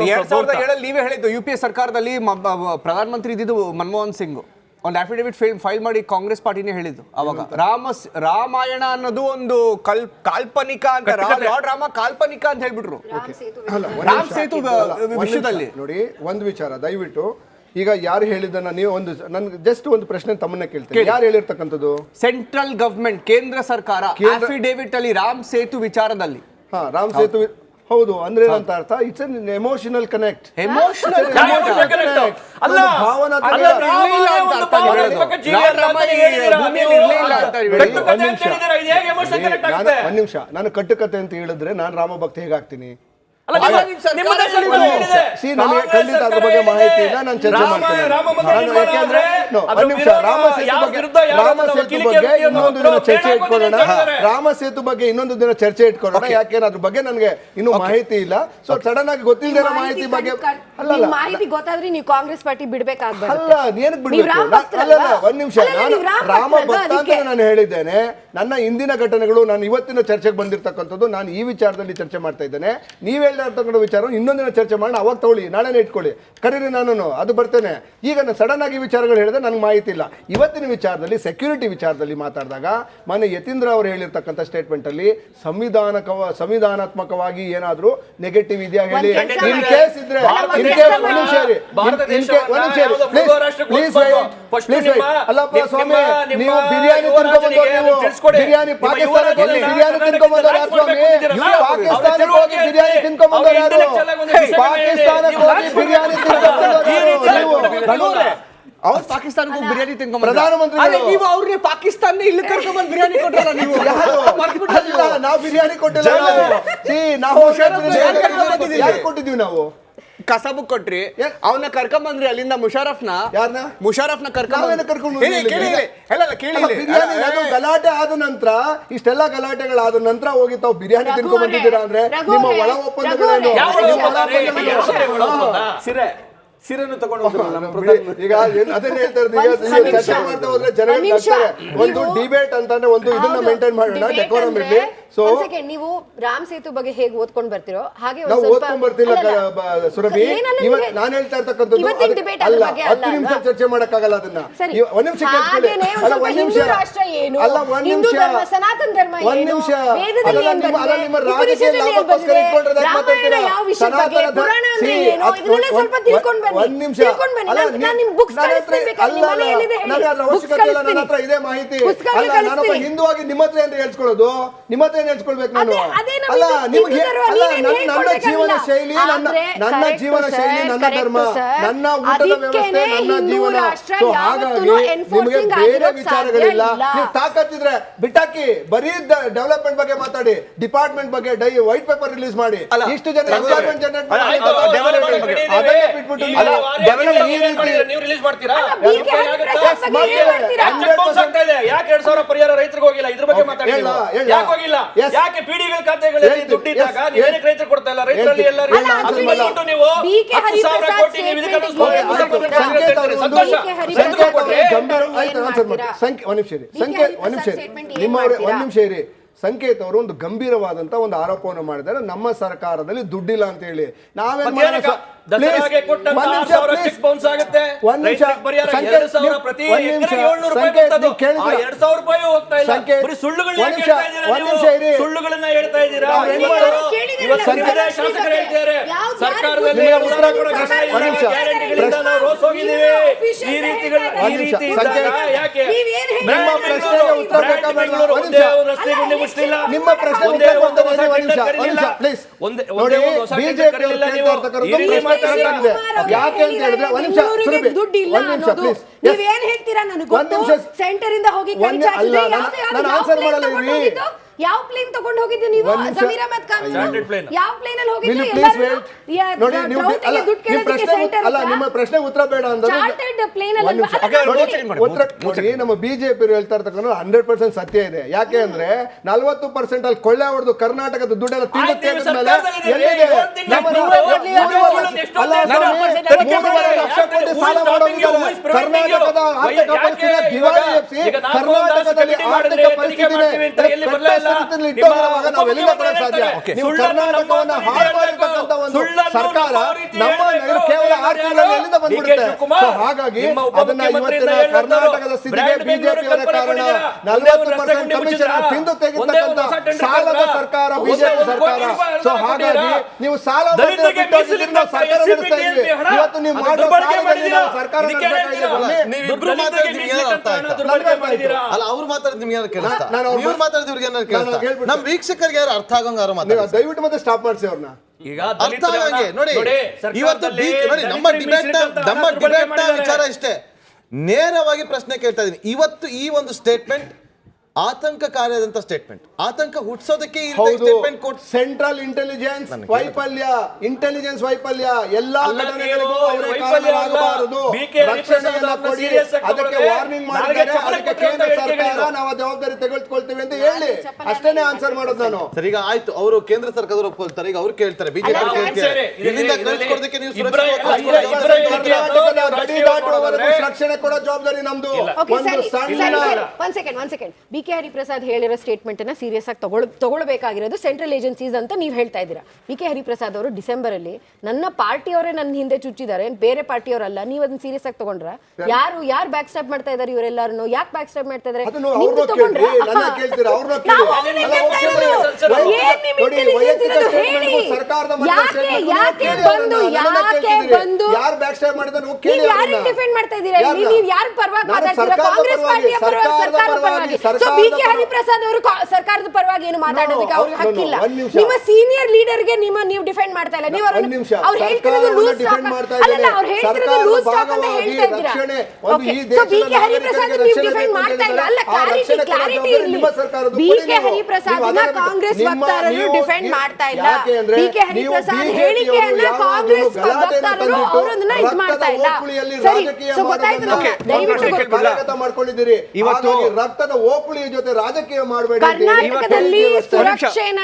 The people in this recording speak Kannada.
2007 ನೀವೇ ಹೇಳಿದ್ದು UPA ಸರ್ಕಾರದಲ್ಲಿ ಪ್ರಧಾನಮಂತ್ರಿ ಇದ್ದಿದ್ದು ಮನಮೋಹನ್ ಸಿಂಗ್ ಒಂದು ಅಫಿಡೇವಿಟ್ ಫೈಲ್ ಮಾಡಿ ಕಾಂಗ್ರೆಸ್ ಪಾರ್ಟಿನೇ ಹೇಳಿದ್ದು ಅವಾಗ ರಾಮಾಯಣ ಅನ್ನೋದು ಒಂದು ಕಾಲ್ಪನಿಕ ಅಂತ ಲಾರ್ಡ್ ರಾಮ ಕಾಲ್ಪನಿಕ ಅಂತ ಹೇಳ್ಬಿಟ್ರು ರಾಮ್ ಸೇತು ವಿಷಯದಲ್ಲಿ. ನೋಡಿ ಒಂದು ವಿಚಾರ ದಯವಿಟ್ಟು ಈಗ ಯಾರು ಹೇಳಿದ್ದನ್ನ ನೀವು ಒಂದು ನನ್ಗೆ ಜಸ್ಟ್ ಒಂದು ಪ್ರಶ್ನೆ ತಮ್ಮನ್ನ ಕೇಳ್ತೀನಿ, ಯಾರು ಹೇಳಿರ್ತಕ್ಕಂಥದ್ದು? ಸೆಂಟ್ರಲ್ ಗವರ್ಮೆಂಟ್, ಕೇಂದ್ರ ಸರ್ಕಾರ ಅಫಿಡೇವಿಟ್ ಅಲ್ಲಿ ರಾಮ್ ಸೇತು ವಿಚಾರದಲ್ಲಿ. ರಾಮ್ ಸೇತು ಹೌದು ಅಂದ್ರೆ ಏನಂತ ಅರ್ಥ? It's an emotional connect. ಒಂದ್ ನಿಮಿಷ, ನಾನು ಕಟ್ಟುಕತೆ ಅಂತ ಹೇಳಿದ್ರೆ ನಾನು ರಾಮ ಭಕ್ತ ಹೇಗಾಗ್ತೀನಿ? ನನಗೆ ಖಂಡಿತ ಅದ್ರ ಬಗ್ಗೆ ಮಾಹಿತಿ ಇಲ್ಲ, ನಾನು ಚರ್ಚೆ ಮಾಡ್ತೇನೆ. ಯಾಕೆಂದ್ರೆ ರಾಮ ಸೇತು ಬಗ್ಗೆ ಇನ್ನೊಂದು ದಿನ ಚರ್ಚೆ ಇಟ್ಕೊಳ್ಳೋಣ. ರಾಮ ಸೇತು ಬಗ್ಗೆ ಇನ್ನೊಂದು ದಿನ ಚರ್ಚೆ ಇಟ್ಕೊಳ್ಳೋಣ. ಯಾಕೆಂದ್ರೆ ಅದ್ರ ಬಗ್ಗೆ ನನಗೆ ಇನ್ನೂ ಮಾಹಿತಿ ಇಲ್ಲ. ಸೊ ಸಡನ್ ಆಗಿ ಗೊತ್ತಿಲ್ಲದ ಮಾಹಿತಿ ಬಗ್ಗೆ ಅಲ್ಲ ಮಾಹಿತಿ ಗೊತ್ತಾದ್ರೆ ನೀವು ಕಾಂಗ್ರೆಸ್ ಪಾರ್ಟಿ ಬಿಡ್ಬೇಕಾಗ್ತದೆ. ಅಲ್ಲ ಏನಕ್ಕೆ ಬಿಡ್ಬೇಕು? ಅಲ್ಲ ಒಂದ್ ನಿಮಿಷ, ನಾನು ರಾಮ ಭಕ್ತ ಅಂತ ನಾನು ಹೇಳಿದ್ದೇನೆ. ನನ್ನ ಇಂದಿನ ಘಟನೆಗಳು, ನಾನು ಇವತ್ತಿನ ಚರ್ಚೆಗೆ ಬಂದಿರತಕ್ಕಂಥದ್ದು, ನಾನು ಈ ವಿಚಾರದಲ್ಲಿ ಚರ್ಚೆ ಮಾಡ್ತಾ ಇದ್ದೇನೆ. ನೀವ್ ಹೇಳ್ತಕ್ಕಂಥ ವಿಚಾರ ಇನ್ನೊಂದಿನ ಚರ್ಚೆ ಮಾಡೋಣ, ಅವಾಗ ತಗೊಳ್ಳಿ, ನಾಳೆನೇ ಇಟ್ಕೊಳ್ಳಿ, ಕರೀರಿ, ನಾನು ಅದು ಬರ್ತೇನೆ. ಈಗ ನಾನು ಸಡನ್ ಆಗಿ ವಿಚಾರಗಳು ಹೇಳಿದ್ರೆ ನನಗೆ ಮಾಹಿತಿ ಇಲ್ಲ. ಇವತ್ತಿನ ವಿಚಾರದಲ್ಲಿ ಸೆಕ್ಯೂರಿಟಿ ವಿಚಾರದಲ್ಲಿ ಮಾತಾಡಿದಾಗ ಮಾನ್ಯ ಯತೀಂದ್ರ ಅವರು ಹೇಳಿರ್ತಕ್ಕಂಥ ಸ್ಟೇಟ್ಮೆಂಟ್ ಅಲ್ಲಿ ಸಂವಿಧಾನಾತ್ಮಕವಾಗಿ ಏನಾದ್ರೂ ನೆಗೆಟಿವ್ ಇದೆಯಾ ಹೇಳಿ. ಇನ್ ಕೇಸ್ ಇದ್ರೆ ಅಲ್ಲಪ್ಪ ಸ್ವಾಮಿ, ನೀವು ಬಿರಿಯಾನಿ ತಿನ್ಕೊಂಡ್ಬಂದವ್ರು, ಬಿರಿಯಾನಿ ಪಾಕಿಸ್ತಾನಕ್ಕೆ ಹೋಗಿ ಬಿರಿಯಾನಿ ತಿನ್ಕೊಂಡ್ಬಂದವ್ರು ಯಾರು ಸ್ವಾಮಿ? ಪಾಕಿಸ್ತಾನಕ್ಕೆ ಹೋಗಿ ಬಿರಿಯಾನಿ ತಿನ್ಕೊಂಡ್ಬಂದವ್ರು ಯಾರು? ಪಾಕಿಸ್ತಾನಕ್ಕೆ ಹೋಗಿ ಬಿರಿಯಾನಿ ತಿನ್ಕೊಂಡ್ಬಂದವ್ರು ಅವ್ರು ಪಾಕಿಸ್ತಾನಕ್ಕೆ ಬಿರಿಯಾನಿ ತಿನ್ಕೊಂಡ್ ಪ್ರಧಾನಮಂತ್ರಿ. ನೀವು ಅವ್ರಿಗೆ ಪಾಕಿಸ್ತಾನ ಇಲ್ಲಿ ಕರ್ಕೊಂಡ್ಬಂದು ಬಿರಿಯಾನಿ ಕೊಟ್ಟಲ್ಲ ನೀವು? ನಾವು ಬಿರಿಯಾನಿ ಕೊಟ್ಟಿಲ್ಲ, ನಾವು ಕೊಟ್ಟಿದ್ದೀವಿ. ನಾವು ಕಸಬು ಕೊಟ್ರಿ, ಅವನ್ನ ಕರ್ಕೊಂಬಂದ್ರಿ ಅಲ್ಲಿಂದ ಮುಷಾರಫ್ನ ಕರ್ಕೊಂಡು ಗಲಾಟೆ ಆದ ನಂತರ, ಇಷ್ಟೆಲ್ಲ ಗಲಾಟೆಗಳಾದ ನಂತರ ಹೋಗಿ ತಾವು ಬಿರಿಯಾನಿ ತಿನ್ಕೊಂಡ್ ಬಂದಿದ್ದೀರಾ ಅಂದ್ರೆ ನಿಮ್ಮ ಒಳ ಒಪ್ಪಂದಗಳೇನು? ಸಿರನ್ನು ತಗೊಂಡು ಈಗ ಅದನ್ನ ಹೇಳ್ತಾ ಇರೋದು. ಚರ್ಚೆ ಮಾಡ್ತಾ ಹೋದ್ರೆ ಜನಗಳು ಒಂದು ಡಿಬೇಟ್ ಅಂತಾನೆ ಒಂದು ಇದನ್ನ ಮೇಂಟೈನ್ ಮಾಡೋಣ, ಡೆಕೋರಮ್ ಇರ್ಲಿ. ಸೊ ನೀವು ರಾಮ್ ಸೇತು ಬಗ್ಗೆ ಹೇಗೆ ಓದ್ಕೊಂಡ್ ಬರ್ತಿರೋ ಹಾಗೆ ನಾವು ಓದ್ಕೊಂಡ್ ಬರ್ತಿಲ್ಲ ಸುರಭಿ. ಇವತ್ತು ನಾನು ಹೇಳ್ತಾ ಇರ್ತಕ್ಕಂಥದ್ದು ಅಲ್ಲ, 10 ನಿಮಿಷ ಚರ್ಚೆ ಮಾಡಕ್ಕಾಗಲ್ಲ ಅದನ್ನ. ಒಂದ್ ನಿಮಿಷ ಕೇಳ್ಕೊಳ್ಳಿ. ಅಲ್ಲ ಒಂದ್ ನಿಮಿಷ, ಅಲ್ಲ ಒಂದ್ ನಿಮಿಷ, ಒಂದ್ ನಿಮಿಷ. ಅಲ್ಲ ನಿಮ್ಮ ರಾಜಕೀಯ ಲಾಭಕ್ಕೋಸ್ಕರ ಇಟ್ಕೊಂಡ್ರೆ ಮಾತಾಡ್ತೀರಾ? ಸನಾತನ ಒಂದ್ ನಿಮಿಷ, ಅಲ್ಲ ನನಗೆ ಅದ್ರ ಅವಶ್ಯಕತೆ ಇಲ್ಲ, ನನ್ನ ಹತ್ರ ಇದೇ ಮಾಹಿತಿ. ಅಲ್ಲ ನಾನೊಬ್ಬ ಹಿಂದೂ ಆಗಿ ನಿಮ್ಮ ಹತ್ರ ಏನ್ ಹೇಳ್ಸ್ಕೊಳ್ಳೋದು? ನಿಮ್ಮ ಹತ್ರ ಏನ್ ಹೇಳ್ಸ್ಕೊಳ್ಬೇಕು ನಾನು? ಅಲ್ಲ ನಿಮ್ಗೆ, ಅಲ್ಲ ನನ್ನ ಜೀವನ ಶೈಲಿ, ನನ್ನ ಜೀವನ ಶೈಲಿ, ನನ್ನ ಧರ್ಮ, ನನ್ನ ಊಟದ ವ್ಯವಸ್ಥೆ, ನನ್ನ ಜೀವನ. ಸೊ ಹಾಗಾಗಿ ನಿಮಗೆ ಬೇರೆ ವಿಚಾರಗಳಿಲ್ಲ. ನೀವು ತಾಕತ್ತಿದ್ರೆ ಬಿಟ್ಟಾಕಿ, ಬರೀ ಡೆವಲಪ್ಮೆಂಟ್ ಬಗ್ಗೆ ಮಾತಾಡಿ, ಡಿಪಾರ್ಟ್ಮೆಂಟ್ ಬಗ್ಗೆ ವೈಟ್ ಪೇಪರ್ ರಿಲೀಸ್ ಮಾಡಿ, ಇಷ್ಟು ಜನ ಎಂಪ್ಲಾಯ್ಮೆಂಟ್ ಜನರೇಟ್ ಮಾಡಿ, ಅದನ್ನೇ ಬಿಟ್ಬಿಟ್ಟು ನೀವು ರಿಲೀಸ್ ಮಾಡ್ತೀರಾ? ಯಾಕೆ 2000 ಪರಿಹಾರ ರೈತರಿಗೆ ಹೋಗಿಲ್ಲ? ಇದ್ರ ಬಗ್ಗೆ ಮಾತಾಡಿಲ್ಲ. ಯಾಕೆ ಹೋಗಿಲ್ಲ? ಯಾಕೆ ಪಿಡಿಗಳ ಖಾತೆಗಳಲ್ಲಿ ದುಡ್ಡಿದ್ದಾಗ ನೀವೇನಕ್ಕೆ ರೈತರಿಗೆ ಕೊಡ್ತಾ ಇಲ್ಲ? ರೈತರಲ್ಲಿ ಎಲ್ಲರೂ ನೀವು 10,000 ಕೋಟಿ ನೀವು ಇದಕ್ಕೆ ಒಂದ್ ನಿಮಿಷ ಇರಿ. ಸಂಕೇತ್ ಅವರು ಒಂದು ಗಂಭೀರವಾದಂತ ಒಂದು ಆರೋಪವನ್ನು ಮಾಡಿದ್ದಾರೆ, ನಮ್ಮ ಸರ್ಕಾರದಲ್ಲಿ ದುಡ್ಡಿಲ್ಲ ಅಂತ ಹೇಳಿ. ನಾವೇನ್ ನಿಮ್ಮ ಪ್ರಶ್ನೆ ಯಾಕೆ ಅಂತ ಹೇಳಿದ್ರೆ ನೀವೇನ್ ಹೇಳ್ತೀರಾ ನನಗೆ ಸೆಂಟರ್ ಇಂದ ಹೋಗಿ ನಾನು ಆನ್ಸರ್ ಮಾಡಲ್ಲ. ಯಾವ ಪ್ಲೇನ್ ತಗೊಂಡು ಹೋಗಿದ್ದು ನೀವು? ಜಮೀರ್ ಅಹಮದ್ ಖಾನ್ ಯಾವ ಪ್ಲೇನ್ ಅಲ್ಲಿ ಹೋಗಿದ್ದು? ನಿಮ್ಮ ಪ್ರಶ್ನೆ ಉತ್ತರ ಬೇಡ ಅಂದ್ರೆ ನಮ್ಮ ಬಿಜೆಪಿ ಹೇಳ್ತಾ ಇರ್ತಕ್ಕಂಥ 100% ಸತ್ಯ ಇದೆ. ಯಾಕೆ ಅಂದ್ರೆ 40% ಅಲ್ಲಿ ಕೊಳ್ಳೆ ಹೊಡೆದು ಕರ್ನಾಟಕದ ದುಡ್ಡೆಲ್ಲ ತಿನ್ನುತ್ತೆ ಮೇಲೆ ಎಲ್ಲಿದೆ? 3.5 ಲಕ್ಷ ಕೋಟಿ ಸಾಲ ಮಾಡೋದಿದ್ದಾರೆ. ಕರ್ನಾಟಕದ ಆರ್ಥಿಕ ಪರಿಸ್ಥಿತಿ ದಿವಾಳಿ ಎಬ್ಬಿಸಿ ಕರ್ನಾಟಕದಲ್ಲಿ ಆರ್ಥಿಕ ಪರಿಸ್ಥಿತಿ ಪರಿಸ್ಥಿತಿಯಲ್ಲಿ ಇಟ್ಟೋಗಿರುವಾಗ ನಾವು ಎಲ್ಲಿಂದ ಬರೋಕ್ ಸಾಧ್ಯ? ನೀವು ಕರ್ನಾಟಕವನ್ನ ಹಾಳು ಮಾಡಿರ್ತಕ್ಕಂಥ ಒಂದು ಸರ್ಕಾರ ನಮ್ಮ ಕೇವಲ 6 ತಿಂಗಳಲ್ಲಿ ಎಲ್ಲಿಂದ ಬಂದ್ಬಿಡುತ್ತೆ? ಹಾಗಾಗಿ ಅದನ್ನ ಇವತ್ತಿನ ಕರ್ನಾಟಕದ ಸ್ಥಿತಿಗೆ ಬಿಜೆಪಿಯವರ ಕಾರಣ. 40% ಕಮಿಷನ್ ತಿಂದು ತೆಗೆತಕ್ಕಂಥ ಸಾಲದ ಸರ್ಕಾರ ಬಿಜೆಪಿ ಸರ್ಕಾರ. ಸೊ ಹಾಗಾಗಿ ನೀವು ಸಾಲ ಬಿಟ್ಟೋಗಿದ್ದೀರಿ, ನಾವು ಸರ್ಕಾರ ನಡೆಸ್ತಾ ಇದ್ವಿ. ಇವತ್ತು ನೀವು ಮಾಡೋ ಸಾಲದಲ್ಲಿ ನಾವು ಸರ್ಕಾರ ನೀವಿಬ್ರು ಮಾತಾಡಿದ್ರೆ ನಿಮ್ಗೆ ಏನಾದ್ರು ಅರ್ಥ ಆಯ್ತಾ? ಅಲ್ಲ, ಅವ್ರು ಮಾತಾಡಿದ್ರೆ ನಿಮ್ಗೆ ಏನಾದ್ರು ಕೇಳಿಸ್ತಾ? ಇವ್ರು ಮಾತಾಡಿದ್ರೆ ಇವ್ರಿಗೆ ಏನಾದ್ರು ಕೇಳಿಸ್ತಾ? ನಮ್ಮ ವೀಕ್ಷಕರಿಗೆ ಯಾರು ಅರ್ಥ ಆಗಂಗ ಯಾರು ಮಾತಾಡ್ತಾರೆ? ದಯವಿಟ್ಟು ಮತ್ತೆ ಸ್ಟಾಪ್ ಮಾಡಿಸಿ ಅವ್ರನ್ನ. ಈಗ ಅರ್ಥ ಆಗಂಗೆ ನೋಡಿ. ಇವತ್ತು ನೋಡಿ ನಮ್ಮ ಡಿಬೇಟ್ ವಿಚಾರ ಇಷ್ಟೇ. ನೇರವಾಗಿ ಪ್ರಶ್ನೆ ಕೇಳ್ತಾ ಇದೀನಿ. ಇವತ್ತು ಈ ಒಂದು ಸ್ಟೇಟ್ಮೆಂಟ್ ಆತಂಕಕಾರಿಯಾದಂತ ಸ್ಟೇಟ್ಮೆಂಟ್, ಆತಂಕ ಹುಟ್ಟಿಸೋದಕ್ಕೆ ಸ್ಟೇಟ್ಮೆಂಟ್ ಕೊಟ್ಟು ಸೆಂಟ್ರಲ್ ಇಂಟೆಲಿಜೆನ್ಸ್ ವೈಫಲ್ಯ, ಇಂಟೆಲಿಜೆನ್ಸ್ ವೈಫಲ್ಯ ಎಲ್ಲಾ ಘಟನೆಗಳಿಗೂ ಅವರೇ ಕಾರಣವಾಗಬಾರದು. ರಕ್ಷಣೆಯನ್ನ ಕೊಡಿ, ಅದಕ್ಕೆ ವಾರ್ನಿಂಗ್ ಮಾಡಿದ್ದಾರೆ, ಅದಕ್ಕೆ ಕೇಂದ್ರ ಸರ್ಕಾರ ನಾವು ಜವಾಬ್ದಾರಿ ತೆಗೆದುಕೊಳ್ತೀವಿ ಅಂತ ಹೇಳಿ ಅಷ್ಟೇನೆ ಆನ್ಸರ್ ಮಾಡೋದು ನಾನು. ಸರ್, ಈಗ ಆಯ್ತು, ಅವರು ಕೇಂದ್ರ ಸರ್ಕಾರದವರು ಒಪ್ಕೊಳ್ತಾರೆ, ಈಗ ಅವ್ರು ಕೇಳ್ತಾರೆ, ಬಿಜೆಪಿ ಕೇಳ್ತಾರೆ, ಇಲ್ಲಿಂದ ಕಳಿಸ್ಕೊಡೋದಕ್ಕೆ ನೀವು ರಕ್ಷಣೆ ಕೊಡೋ ಜವಾಬ್ದಾರಿ ನಮ್ದು. ಒಂದ್ ಸೆಕೆಂಡ್ ಬಿ ಕೆ ಹರಿಪ್ರಸಾದ್ ಹೇಳಿರೋ ಸ್ಟೇಟ್ಮೆಂಟ್ ಅನ್ನ ಸೀರಿಯಸ್ ಆಗಿ ತಗೊಳ್ಬೇಕಾಗಿರೋದು ಸೆಂಟ್ರಲ್ ಏಜೆನ್ಸೀಸ್ ಅಂತ ನೀವು ಹೇಳ್ತಾ ಇದ್ದೀರಾ. ಬಿ ಕೆ ಹರಿಪ್ರಸಾದ್ ಅವರು ಡಿಸೆಂಬರ್ ಅಲ್ಲಿ ನನ್ನ ಪಾರ್ಟಿಯವರೇ ನನ್ನ ಹಿಂದೆ ಚುಚ್ಚಿದ್ದಾರೆ, ಬೇರೆ ಪಾರ್ಟಿಯವರಲ್ಲ, ನೀವು ಅದನ್ನ ಸೀರಿಯಸ್ ಆಗಿ ತಗೊಂಡ್ರ? ಯಾರು ಬ್ಯಾಕ್ ಸ್ಟಾಪ್ ಮಾಡ್ತಾ ಇದಾರೆ? ಇವರೆಲ್ಲರೂ ಯಾಕೆ ಬ್ಯಾಕ್ ಸ್ಟಾಪ್ ಮಾಡ್ತಾ ಇದಾರೆ? ನಿಮ್ದು ತಗೊಂಡ್ರ? ಡಿಫೆಂಡ್ ಮಾಡ್ತಾ ಇದ್ದೀರಾ? ನೀವು ಯಾರ ಪರವಾಗಿ ಮಾತಾಡ್ತೀರಾ? ಕಾಂಗ್ರೆಸ್ ಪಾರ್ಟಿಯ ಸರ್ಕಾರ ಪರವಾಗಿ. ಬಿ ಕೆ ಹರಿಪ್ರಸಾದ್ ಅವರು ಸರ್ಕಾರದ ಪರವಾಗಿ ಏನು ಮಾತಾಡೋದಕ್ಕೆ ಅವ್ರಿಗೆ ಹಕ್ಕಿಲ್ಲ. ನಿಮ್ಮ ಸೀನಿಯರ್ ಲೀಡರ್ ಗೆ ನೀವು ಡಿಫೆಂಡ್ ಮಾಡ್ತಾ ಇಲ್ಲ. ನೀವು ಅವ್ರು ಹೇಳ್ತಿರೋದು ಲೂಸ್ ಟಾಕ್ ಅಂತ ಹೇಳ್ತಾ ಇದ್ದೀರಾ. ಸೊ ಬಿ ಕೆ ಹರಿಪ್ರಸಾದ್ ನೀವು ಡಿಫೆಂಡ್ ಮಾಡ್ತಾ ಇಲ್ಲ. ಅಲ್ಲ, ಕ್ಲಾರಿಟಿ ಇರಲಿ. ಬಿ ಕೆ ಹರಿಪ್ರಸಾದ್ ಕಾಂಗ್ರೆಸ್ ವಕ್ತಾರರು ಡಿಫೆಂಡ್ ಮಾಡ್ತಾ ಇಲ್ಲ. ಬಿ ಕೆ ಹರಿಪ್ರಸಾದ್ ಹೇಳಿಕೆಯನ್ನ ಕಾಂಗ್ರೆಸ್ ವಕ್ತಾರರು ಅವರನ್ನ ಇದು ಮಾಡ್ತಾ ಇಲ್ಲ. ಸರಿ, ಸೊ ಗೊತ್ತಾಯ್ತು ನಮಗೆ. ದಯವಿಟ್ಟು ಮಾಡ್ಕೊಂಡಿದ್ದೀರಿ. ಇವತ್ತು ರಕ್ತದ ಓಕುಳಿ ಜೊತೆ ರಾಜಕೀಯ ಮಾಡಬೇಡಿ. ಕರ್ನಾಟಕದಲ್ಲಿ ಸುರಕ್ಷೆನ